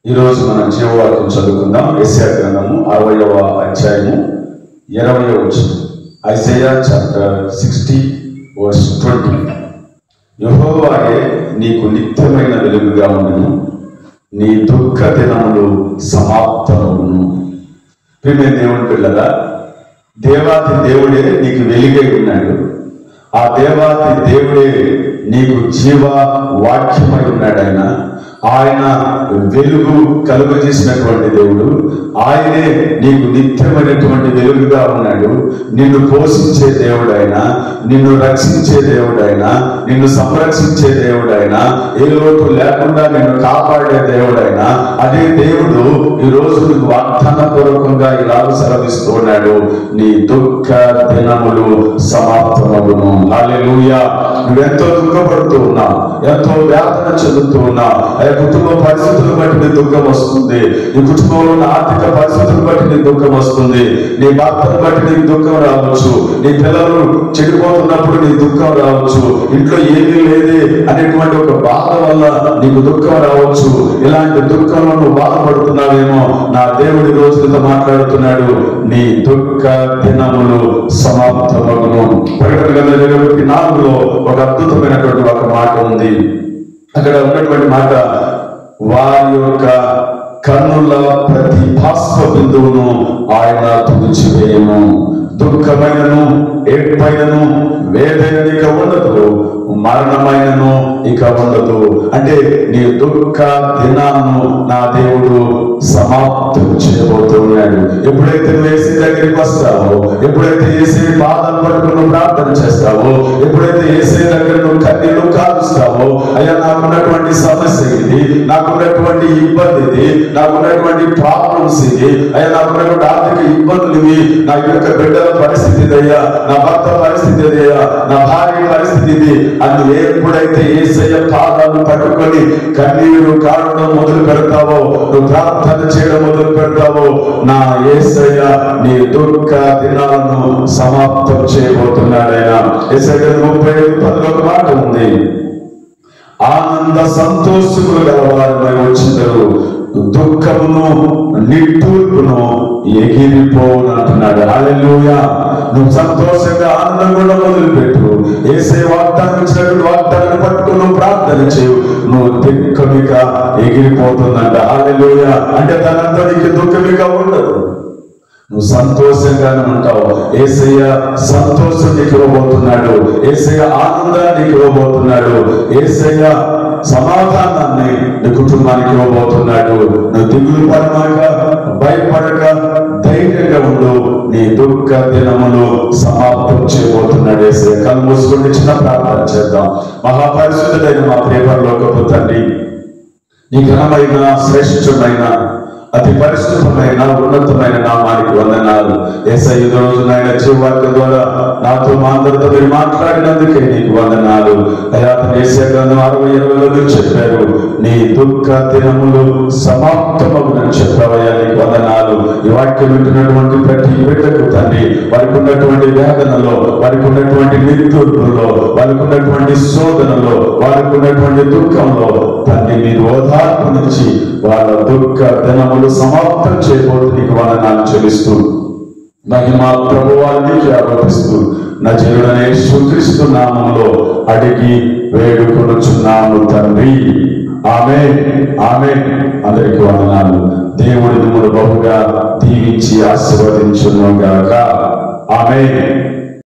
ఈరోజు మనం జీవవాక్యం చదువుకుందాం. యెషయా గ్రంథము 60వ అధ్యాయము 20వ వచనం. Isaiah chapter 60 verse 20. యెహోవాయే నీకు నిత్యమైన వెలుగుగా ఉండును, నీ దుఃఖ దినములు సమాప్తమవును. ప్రియమైన దేవుని పిల్లరా, దేవాతి దేవుడే నీకు వెలుగై ఉన్నాడు. ఆ దేవాతి దేవుడే నీకు జీవ వాక్యమై ఉన్నాడు. ఆయన వెలుగు కలుగజేసినటువంటి దేవుడు. ఆయనే నీకు నిత్యమైనటువంటి వెలుగుగా ఉన్నాడు. నిన్ను పోషించే దేవుడైనా, నిన్ను రక్షించే దేవుడైనా, నిన్ను సంరక్షించే దేవుడైనా, ఏ లోటు లేకుండా నిన్ను కాపాడే దేవుడైనా అదే దేవుడు ఈరోజు నీకు వాగ్దాన పూర్వకంగా ఇలా సెలవిస్తూ ఉన్నాడు. నీ దుఃఖ దినములు సమాప్తమగును. హల్లెలూయా. నువ్వెంతో దుఃఖపడుతూ ఉన్నావు, ఎంతో వేదన చెందుతూ ఉన్నావు. కుటుంబ పరిస్థితులను బట్టి నీ దుఃఖం వస్తుంది. నీ కుటుంబంలో ఉన్న ఆర్థిక పరిస్థితులను బట్టి నీ దుఃఖం వస్తుంది. నీ భర్తను బట్టి నీకు దుఃఖం రావచ్చు. నీ పిల్లలు చెడిపోతున్నప్పుడు నీ దుఃఖం రావచ్చు. ఇంట్లో ఏమీ లేదే అనేటువంటి ఒక బాధ వల్ల నీకు దుఃఖం రావచ్చు. ఇలాంటి దుఃఖంలో నువ్వు బాధపడుతున్నావేమో. నా దేవుడి రోజులతో మాట్లాడుతున్నాడు. నీ దుఃఖ దినములు సమాప్తమగును. ప్రకటన గ్రంథం 24లో ఒక అద్భుతమైనటువంటి ఒక మాట ఉంది. అక్కడ ఉన్నటువంటి మాట, వారి యొక్క కన్నుల ప్రతి బాష్ప బిందువును ఆయన తుడిచివేయను. దుఃఖమైనను, ఏడ్పైనను, వేదన ఇక ఉండదు, మరణమైనను ఇక ఉండదు. అంటే నీ దుఃఖ దినాలను నా దేవుడు సమాప్తం చేయబోతున్నాడు. ఎప్పుడైతే నువ్వు యేసు దగ్గరికి వస్తావో, ఎప్పుడైతే యేసు పాదాలు పట్టుకుని ప్రార్థన చేస్తావో, ఎప్పుడైతే యేసు దగ్గర నువ్వు కన్నీళ్లు కాలుస్తావో, అయ్యా నాకున్నటువంటి సమస్య ఇది, నాకున్నటువంటి ఇబ్బంది ఇది, నాకున్నటువంటి ప్రాబ్లమ్స్ ఇది, అయ్యా నాకున్నటువంటి ఆర్థిక ఇబ్బందులు ఇవి, నా యొక్క బిడ్డల పరిస్థితి ఇదయ్యా, నా భర్త పరిస్థితి ఇదయ్యా, నా భార్య పరిస్థితి ఇది అని ఎప్పుడైతే యేసయ్య పాదాలు పట్టుకొని కన్నీళ్లు కారడం మొదలు పెడతావో, నువ్వు ప్రార్థన చేయడం మొదలు పెడతావో, నా యేసయ్య నీ దుఃఖ దినాలను సమాప్తం చేయబోతున్నాడైనా. యెషయా 35:10 ఒక మాట ఉంది, ఆనంద సంతోషములు గల వారిపై వచ్చిందరు, దుఃఖమును నిట్టూర్పును ఎగిరిపోను అంటున్నాడు. హల్లెలూయా. నువ్వు సంతోషంగా ఆనందంగా మొదలుపెట్టు. యేసే వాగ్దానం ఇచ్చినటువంటి వాగ్దానాన్ని పట్టుకుని నువ్వు ప్రార్థన చేయు, నువ్వు దుఃఖమిక ఎగిరిపోతుందంట. హల్లెలూయా. అంటే తనంతా నీకు దుఃఖమిక ఉండదు, నువ్వు సంతోషంగానే ఉంటావు. యేసయ్య సంతోషం నీకు ఇవ్వబోతున్నాడు. యేసయ్య ఆనందాన్ని నీకు ఇవ్వబోతున్నాడు. యేసయ్య సమాధానాన్ని నీ కుటుంబానికి ఇవ్వబోతున్నాడు. నువ్వు దిగులు పడమాక, భయపడక, ధైర్యంగా ఉండు. నీ దుఃఖ దినములు సమాప్తం చేయబోతున్నాడు యేసయ్య. కళ్ళు మూసుకొని చిన్న ప్రార్థన చేద్దాం. మహాపరిశుద్ధుడైన మా ప్రియపరలోకపు తండ్రి, నీ ఘనమైన, శ్రేష్టమైన, అతి పరిశుద్ధమైన, ఉన్నతమైన నామానికి వందనాలు. యేసయ్య ఈ రోజు నాయన జీవవాక్యం ద్వారా నాతో మా అందరితో మీరు మాట్లాడినందుకే నీకు వందనాలు. అయ్యా, యెషయా గ్రంథం 60:20లో మీరు చెప్పారు, నీ దుఃఖ దినములు సమాప్తమగునని చెప్పావయ్యా, నీకు వందనాలు. ఈ వాక్యం వింటున్నటువంటి ప్రతి బిడ్డకు తండ్రి, వారికి ఉన్నటువంటి వేదనలో, వారికి ఉన్నటువంటి నిట్టూర్పులో, వారికి ఉన్నటువంటి శోధనలో, వారికి ఉన్నటువంటి దుఃఖంలో తండ్రి మీరు ఓదార్పు నుంచి వాళ్ళ దుఃఖ దినములు సమాప్తం చేయబోతు నీకు వందనాలు చెల్లిస్తూ, మహిమ ప్రభువానికి ఆరోపిస్తూ నజరుడైన యేసుక్రీస్తు నామములో అడిగి వేడుకొనుచున్నాము తండ్రి. ఆమేన్, ఆమేన్. అందరికీ వందనాలు. దేవుడి మిమ్మును బహుగా దీవించి ఆశీర్వదించును గాక. ఆమేన్.